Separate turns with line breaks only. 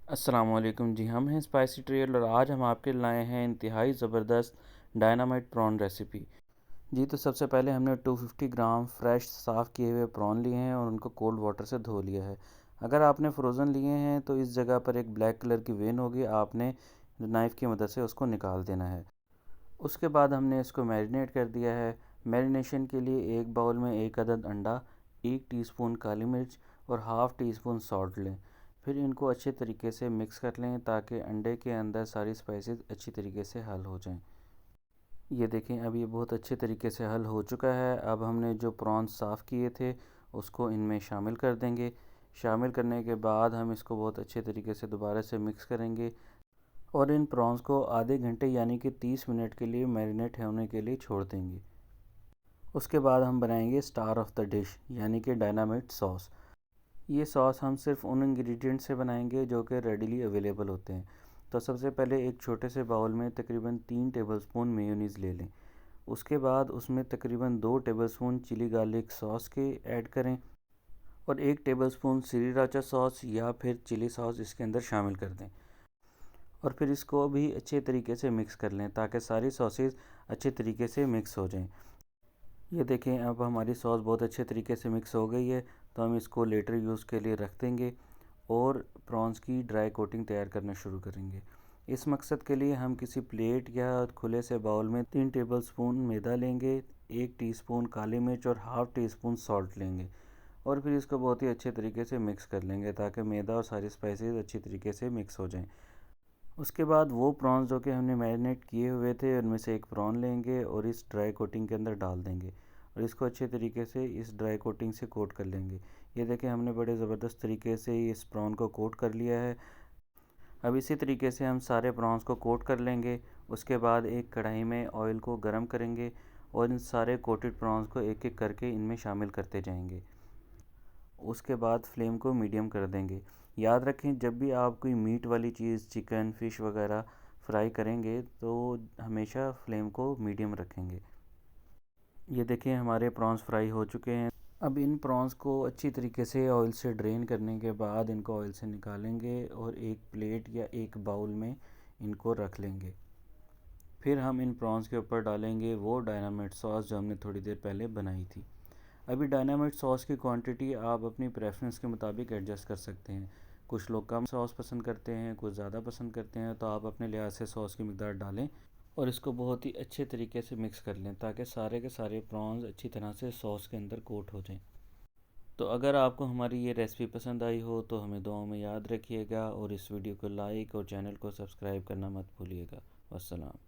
अस्सलामुअलैकुम जी, हम हैं स्पाइसी ट्रेल और आज हम आपके लाए हैं इंतहाई ज़बरदस्त डायनामाइट प्रॉन रेसिपी। जी तो सबसे पहले हमने 250 ग्राम फ्रेश साफ़ किए हुए प्रॉन लिए हैं और उनको कोल्ड वाटर से धो लिया है। अगर आपने फ्रोज़न लिए हैं तो इस जगह पर एक ब्लैक कलर की वेन होगी, आपने नाइफ़ की मदद से उसको निकाल देना है। उसके बाद हमने इसको मैरिनेट कर दिया है। मैरिनेशन के लिए एक बाउल में एक अदद अंडा, 1 टीस्पून काली मिर्च और हाफ़ टी स्पून सॉल्ट लें। फिर इनको अच्छे तरीके से मिक्स कर लें ताकि अंडे के अंदर सारी स्पाइसेस अच्छी तरीके से हल हो जाएं। ये देखें, अब ये बहुत अच्छे तरीके से हल हो चुका है। अब हमने जो प्रॉन्स साफ़ किए थे उसको इनमें शामिल कर देंगे। शामिल करने के बाद हम इसको बहुत अच्छे तरीके से दोबारा से मिक्स करेंगे और इन प्रॉन्स को आधे घंटे यानी कि 30 मिनट के लिए मैरिनेट होने के लिए छोड़ देंगे। उसके बाद हम बनाएंगे स्टार ऑफ द डिश यानी कि डायनामाइट सॉस। ये सॉस हम सिर्फ उन इंग्रेडिएंट से बनाएंगे जो कि रेडीली अवेलेबल होते हैं। तो सबसे पहले एक छोटे से बाउल में तकरीबन 3 टेबलस्पून मेयोनीज़ ले लें। उसके बाद उसमें तकरीबन 2 टेबलस्पून चिली गार्लिक सॉस के ऐड करें और 1 टेबलस्पून श्रीराचा सॉस या फिर चिली सॉस इसके अंदर शामिल कर दें और फिर इसको भी अच्छे तरीके से मिक्स कर लें ताकि सारी सॉसेस अच्छे तरीके से मिक्स हो जाएं। ये देखें, अब हमारी सॉस बहुत अच्छे तरीके से मिक्स हो गई है। तो हम इसको लेटर यूज़ के लिए रख देंगे और प्रॉन्स की ड्राई कोटिंग तैयार करना शुरू करेंगे। इस मकसद के लिए हम किसी प्लेट या खुले से बाउल में 3 टेबलस्पून मैदा लेंगे, 1 टीस्पून काली मिर्च और हाफ़ टी स्पून सॉल्ट लेंगे और फिर इसको बहुत ही अच्छे तरीके से मिक्स कर लेंगे ताकि मैदा और सारी स्पाइसेस अच्छी तरीके से मिक्स हो जाएं। उसके बाद वो प्रॉन्स जो कि हमने मैरिनेट किए हुए थे उनमें से एक प्रॉन लेंगे और इस ड्राई कोटिंग के अंदर डाल देंगे और इसको अच्छे तरीके से इस ड्राई कोटिंग से कोट कर लेंगे। ये देखें, हमने बड़े ज़बरदस्त तरीके से इस प्रॉन को कोट कर लिया है। अब इसी तरीके से हम सारे प्रॉन्स को कोट कर लेंगे। उसके बाद एक कढ़ाई में ऑयल को गर्म करेंगे और इन सारे कोटेड प्रॉन्स को एक एक करके इनमें शामिल करते जाएंगे। उसके बाद फ्लेम को मीडियम कर देंगे। याद रखें, जब भी आप कोई मीट वाली चीज़ चिकन फ़िश वगैरह फ्राई करेंगे तो हमेशा फ्लेम को मीडियम रखेंगे। ये देखें, हमारे प्रॉन्स फ्राई हो चुके हैं। अब इन प्रॉन्स को अच्छी तरीके से ऑयल से ड्रेन करने के बाद इनको ऑयल से निकालेंगे और एक प्लेट या एक बाउल में इनको रख लेंगे। फिर हम इन प्रॉन्स के ऊपर डालेंगे वो डायनामाइट सॉस जो हमने थोड़ी देर पहले बनाई थी। अभी डायनामाइट सॉस की क्वांटिटी आप अपनी प्रेफरेंस के मुताबिक एडजस्ट कर सकते हैं। कुछ लोग कम सॉस पसंद करते हैं, कुछ ज़्यादा पसंद करते हैं, तो आप अपने लिहाज से सॉस की मकदार डालें और इसको बहुत ही अच्छे तरीके से मिक्स कर लें ताकि सारे के सारे प्रॉन्स अच्छी तरह से सॉस के अंदर कोट हो जाएं। तो अगर आपको हमारी ये रेसिपी पसंद आई हो तो हमें दुआओं में याद रखिएगा और इस वीडियो को लाइक और चैनल को सब्सक्राइब करना मत भूलिएगा। वस्सलाम।